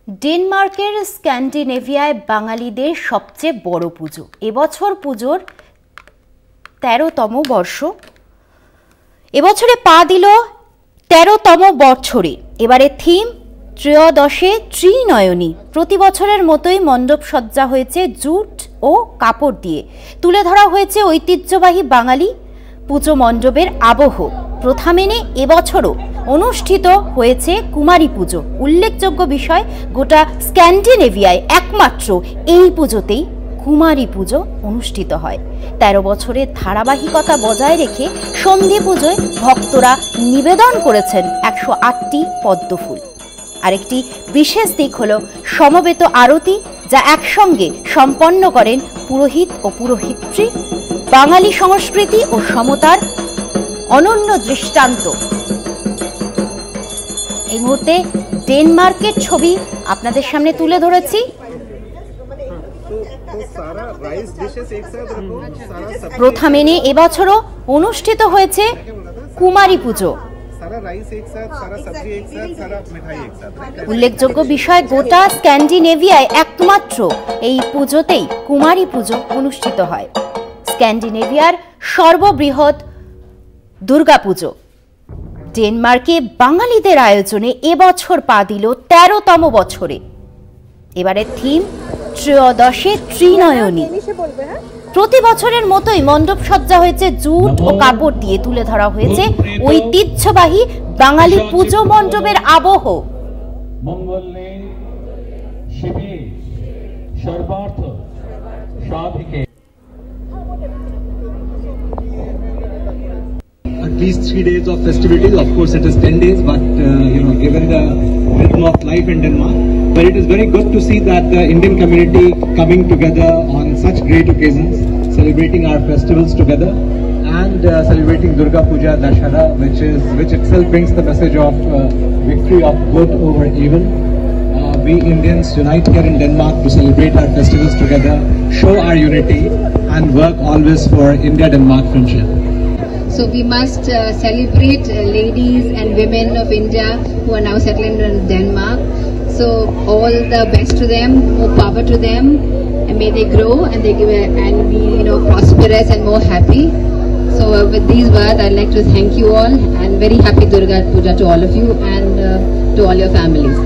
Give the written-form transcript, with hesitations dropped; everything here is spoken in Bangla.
डेनमार्केर स्कैंडिनेवियाय बांगालीदेर सबचेये बड़ पुजो এবছর पुजोर 13তম বর্ষ এবছরে পা দিল 13তম বছরে। এবারে থিম ত্রয়োদশে ত্রিনয়নী। প্রতি বছরের মতোই মণ্ডপ সজ্জা হয়েছে জুট ও কাপড় দিয়ে। তুলে ধরা হয়েছে ঐতিহ্যবাহী বাঙালি পুজো মণ্ডপের আবহ। প্রথা মেনে এবছরও অনুষ্ঠিত হয়েছে কুমারী পুজো। উল্লেখযোগ্য বিষয়, গোটা স্ক্যান্ডিনেভিয়ায় একমাত্র এই পুজোতেই কুমারী পুজো অনুষ্ঠিত হয়। 13 বছরের ধারাবাহিকতা বজায় রেখে সন্ধি পুজোয় ভক্তরা নিবেদন করেছেন 108টি পদ্মফুল। আরেকটি বিশেষ দিক হলো সমবেত আরতি, যা একসঙ্গে সম্পন্ন করেন পুরোহিত ও পুরোহিত্রী। বাঙালি সংস্কৃতি ও সমতার অনন্য দৃষ্টান্ত। এই মুহূর্তে ডেনমার্কের ছবি আপনাদের সামনে তুলে ধরেছি। প্রথা মেনে এবছরও অনুষ্ঠিত হয়েছে কুমারী পুজো। উল্লেখযোগ্য বিষয়, গোটা স্ক্যান্ডিনেভিয়ায় একমাত্র এই পুজোতেই কুমারী পুজো অনুষ্ঠিত হয়। স্ক্যান্ডিনেভিয়ার সর্ববৃহৎ দুর্গাপুজো ডেনমার্কে বাঙালিদের আয়োজনে এবছর পা দিল 13তম বছরে। এবারে থিম ত্রয়োদশে ত্রিনয়নী। প্রতি বছরের মতোই মণ্ডপ সজ্জা হয়েছে জুট ও কাপড় দিয়ে। তুলে ধরা হয়েছে ঐতিহ্যবাহী বাঙালি পুজো মণ্ডপের আবহ। At least 3 days of festivities. Of course, it is 10 days, but given the rhythm of life in Denmark, but it is very good to see that the Indian community coming together on such great occasions, celebrating our festivals together, and celebrating Durga Puja, Dashara, which itself brings the message of victory of good over evil. We Indians unite here in Denmark to celebrate our festivals together, show our unity, and work always for India-Denmark friendship. So we must celebrate ladies and women of India who are now settling in Denmark. So all the best to them, more power to them, and may they grow and they be prosperous and more happy. So with these words, I'd like to thank you all, and very happy Durga Puja to all of you and to all your families.